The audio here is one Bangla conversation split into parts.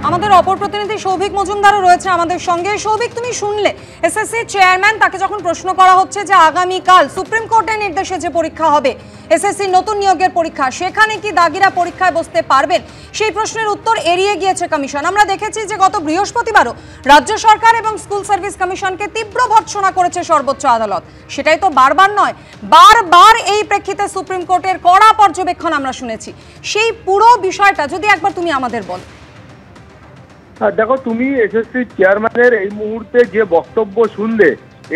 আমাদের অপর প্রতিনিধি সৌভিক মজুমদারও রয়েছে আমাদের সঙ্গে। সৌভিক, তুমি শুনলে এসএসসি চেয়ারম্যান, তাকে যখন প্রশ্ন করা হচ্ছে যে আগামীকাল সুপ্রিম কোর্টের নির্দেশে যে পরীক্ষা হবে এসএসসি নতুন নিয়োগের পরীক্ষা, সেখানে কি দাগিরা পরীক্ষায় বসতে পারবেন, সেই প্রশ্নের উত্তর এড়িয়ে গিয়েছে কমিশন। আমরা দেখেছি যে গত বৃহস্পতিবারও রাজ্য সরকার এবং স্কুল সার্ভিস কমিশনকে তীব্র ভর্ৎসনা করেছে সর্বোচ্চ আদালত। সেটাই তো বারবার নয়, বারবার এই প্রেক্ষিতে সুপ্রিম কোর্টের কড়া পর্যবেক্ষণ আমরা শুনেছি। সেই পুরো বিষয়টা যদি একবার তুমি আমাদের বল। দেখো, তুমি এসএসসি চেয়ারম্যানের এই মুহূর্তে যে বক্তব্য শুনলে,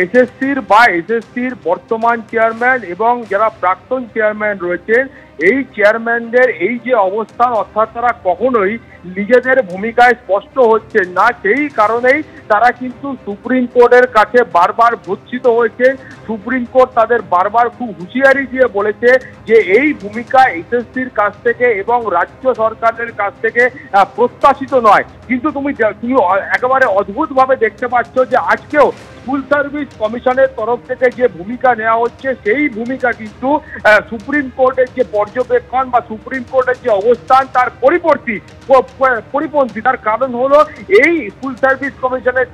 এসএসসির বর্তমান চেয়ারম্যান এবং যারা প্রাক্তন চেয়ারম্যান রয়েছেন, এই চেয়ারম্যানদের এই যে অবস্থান, অর্থাৎ তারা কখনোই নিজেদের ভূমিকায় স্পষ্ট হচ্ছে না, সেই কারণেই তারা কিন্তু সুপ্রিম কোর্টের কাছে বারবার ভর্ৎসিত হয়েছে। সুপ্রিম কোর্ট তাদের বারবার খুব হুঁশিয়ারি দিয়ে বলেছে যে এই ভূমিকা এসএসসির কাছ থেকে এবং রাজ্য সরকারের কাছ থেকে প্রত্যাশিত নয়। কিন্তু তুমি একেবারে অদ্ভুতভাবে দেখতে পাচ্ছ যে আজকেও স্কুল সার্ভিস কমিশনের তরফ থেকে যে ভূমিকা নেওয়া হচ্ছে, সেই ভূমিকা কিন্তু সুপ্রিম কোর্টের যে পর্যবেক্ষণ বা সুপ্রিম কোর্টের যে অবস্থান তার পরিপন্থী। তার কারণ হলো এই স্কুল সার্ভিস কমিশনের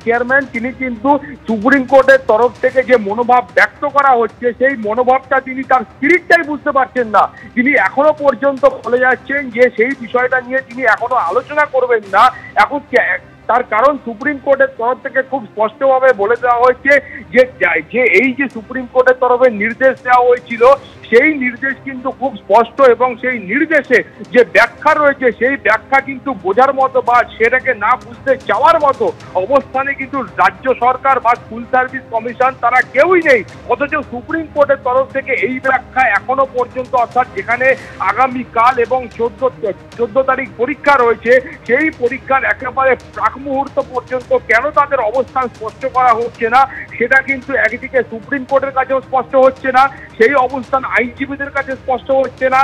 চেয়ারম্যান তিনি কিন্তু সুপ্রিম কোর্টের তরফ থেকে যে মনোভাব ব্যক্ত করা হচ্ছে, সেই মনোভাবটা তিনি তার স্পিরিটটাই বুঝতে পারছেন না। তিনি এখনো পর্যন্ত বলে যাচ্ছেন যে সেই বিষয়টা নিয়ে তিনি এখনো আলোচনা করবেন না। এখন তার কারণ সুপ্রিম কোর্টের তরফ থেকে খুব স্পষ্টভাবে বলে দেওয়া হয়েছে যে এই যে সুপ্রিম কোর্টের তরফে নির্দেশ দেওয়া হয়েছিল, সেই নির্দেশ কিন্তু খুব স্পষ্ট এবং সেই নির্দেশে যে ব্যাখ্যা রয়েছে, সেই ব্যাখ্যা কিন্তু বোঝার মতো বা সেটাকে না বুঝতে চাওয়ার মতো অবস্থানে কিন্তু রাজ্য সরকার বা স্কুল সার্ভিস কমিশন তারা কেউই নেই। অথচ সুপ্রিম কোর্টের তরফ থেকে এই ব্যাখ্যা এখনো পর্যন্ত, অর্থাৎ যেখানে আগামীকাল এবং 14 তারিখ পরীক্ষা রয়েছে, সেই পরীক্ষার একেবারে প্রাক মুহূর্ত পর্যন্ত কেন তাদের অবস্থান স্পষ্ট করা হচ্ছে না, সেটা কিন্তু একদিকে সুপ্রিম কোর্টের কাছেও স্পষ্ট হচ্ছে না, সেই অবস্থান আইনজীবীদের কাছে স্পষ্ট হচ্ছে না,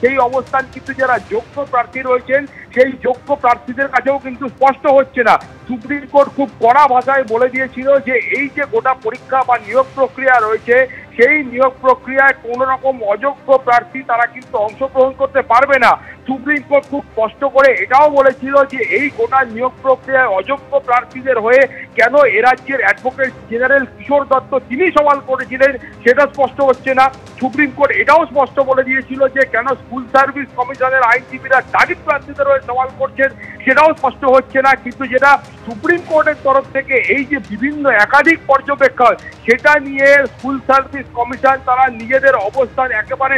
সেই অবস্থান কিন্তু যারা যোগ্য প্রার্থী রয়েছেন সেই যোগ্য প্রার্থীদের কাছেও কিন্তু স্পষ্ট হচ্ছে না। সুপ্রিম কোর্ট খুব কড়া ভাষায় বলে দিয়েছিল যে এই যে গোটা পরীক্ষা বা নিয়োগ প্রক্রিয়া রয়েছে, সেই নিয়োগ প্রক্রিয়ায় কোনো রকম অযোগ্য প্রার্থী তারা কিন্তু অংশগ্রহণ করতে পারবে না। সুপ্রিম কোর্ট খুব স্পষ্ট করে এটাও বলেছিল যে এই গোটা নিয়োগ প্রক্রিয়ায় অযোগ্য প্রার্থীদের হয়ে কেন এ রাজ্যের অ্যাডভোকেট জেনারেল কিশোর দত্ত তিনি সওয়াল করেছিলেন, সেটা স্পষ্ট হচ্ছে না। সুপ্রিম কোর্ট এটাও স্পষ্ট বলে দিয়েছিল যে কেন স্কুল সার্ভিস কমিশনের আইনজীবীরা দাগি প্রার্থীদের হয়ে সওয়াল করছেন, সেটাও স্পষ্ট হচ্ছে না। কিন্তু যেটা সুপ্রিম কোর্টের তরফ থেকে এই যে বিভিন্ন একাধিক পর্যবেক্ষণ, সেটা নিয়ে স্কুল সার্ভিস কমিশন তারা নিজেদের অবস্থান একেবারে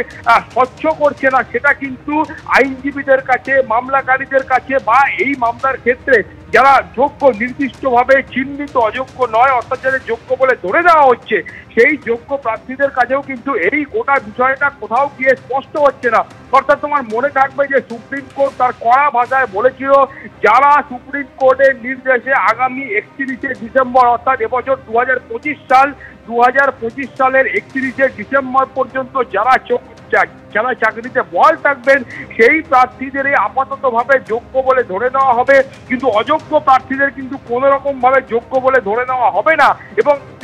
স্বচ্ছ করছে না, সেটা কিন্তু আইনজীবীদের কাছে, মামলাকারীদের কাছে বা এই মামলার ক্ষেত্রে যারা যোগ্য, নির্দিষ্টভাবে চিহ্নিত অযোগ্য নয়, অর্থাৎ যাদের যোগ্য বলে ধরে দেওয়া হচ্ছে, সেই যোগ্য প্রার্থীদের কাছেও কিন্তু এই গোটা বিষয়টা কোথাও গিয়ে স্পষ্ট হচ্ছে না। অর্থাৎ তোমার মনে থাকবে যে সুপ্রিম কোর্ট তার কড়া ভাষায় বলেছিল যারা সুপ্রিম কোর্টের নির্দেশে আগামী 31শে ডিসেম্বর, অর্থাৎ এবছর 2025 সালের 31শে ডিসেম্বর পর্যন্ত যারা চাকরিতে বহাল থাকবেন, সেই প্রার্থীদের আপাততভাবে যোগ্য বলে ধরে নেওয়া হবে, কিন্তু অযোগ্য প্রার্থীদের কিন্তু কোনো রকম ভাবে যোগ্য বলে ধরে নেওয়া হবে না।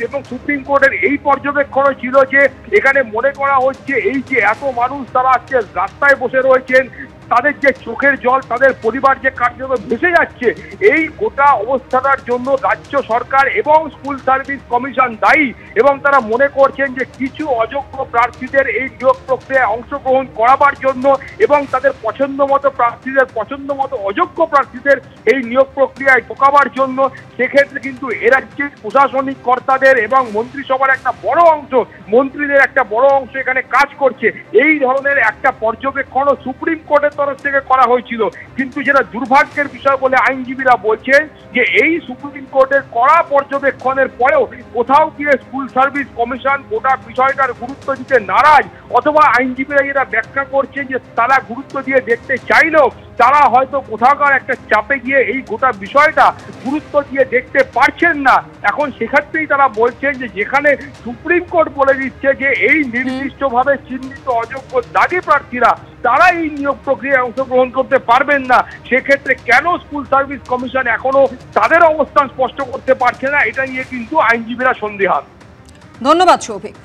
এবং সুপ্রিম কোর্টের এই পর্যবেক্ষণও ছিল যে এখানে মনে করা হচ্ছে এই যে এত মানুষ তারা আজকে রাস্তায় বসে রয়েছেন, তাদের যে চোখের জল, তাদের পরিবার যে কার্যত ভেসে যাচ্ছে, এই গোটা অবস্থাটার জন্য রাজ্য সরকার এবং স্কুল সার্ভিস কমিশন দায়ী। এবং তারা মনে করছেন যে কিছু অযোগ্য প্রার্থীদের এই নিয়োগ প্রক্রিয়ায় অংশগ্রহণ করাবার জন্য এবং তাদের পছন্দ মতো প্রার্থীদের, পছন্দ মতো অযোগ্য প্রার্থীদের এই নিয়োগ প্রক্রিয়ায় ঢোকাবার জন্য, সেক্ষেত্রে কিন্তু এ রাজ্যের প্রশাসনিক কর্তাদের এবং মন্ত্রিসভার একটা বড় অংশ, মন্ত্রীদের একটা বড় অংশ এখানে কাজ করছে। এই ধরনের একটা পর্যবেক্ষণও সুপ্রিম কোর্টের তরফ থেকে করা হয়েছিল। কিন্তু যেটা দুর্ভাগ্যের বিষয় বলে আইনজীবীরা বলছেন যে এই সুপ্রিম কোর্টের কড়া পর্যবেক্ষণের পরেও কোথাও গিয়ে স্কুল সার্ভিস কমিশন গোটা বিষয়টার গুরুত্ব দিতে নারাজ, অথবা আইনজীবীরা যেটা ব্যাখ্যা করছেন যে তারা গুরুত্ব দিয়ে দেখতে চাইলেও তারা হয়তো কোথাকার একটা চাপে গিয়ে এই গোটা বিষয়টা গুরুত্ব দিয়ে দেখতে পারছেন না। এখন সেক্ষেত্রেই তারা বলছেন যে যেখানে সুপ্রিম কোর্ট বলে দিচ্ছে যে এই নির্দিষ্টভাবে চিহ্নিত অযোগ্য দাগি প্রার্থীরা তারা এই নিয়োগ প্রক্রিয়ায় অংশগ্রহণ করতে পারবেন না, সেক্ষেত্রে কেন স্কুল সার্ভিস কমিশন এখনো তাদের অবস্থান স্পষ্ট করতে পারছে না, এটা নিয়ে কিন্তু আইনজীবীরা সন্দিহান। ধন্যবাদ সৌভিক।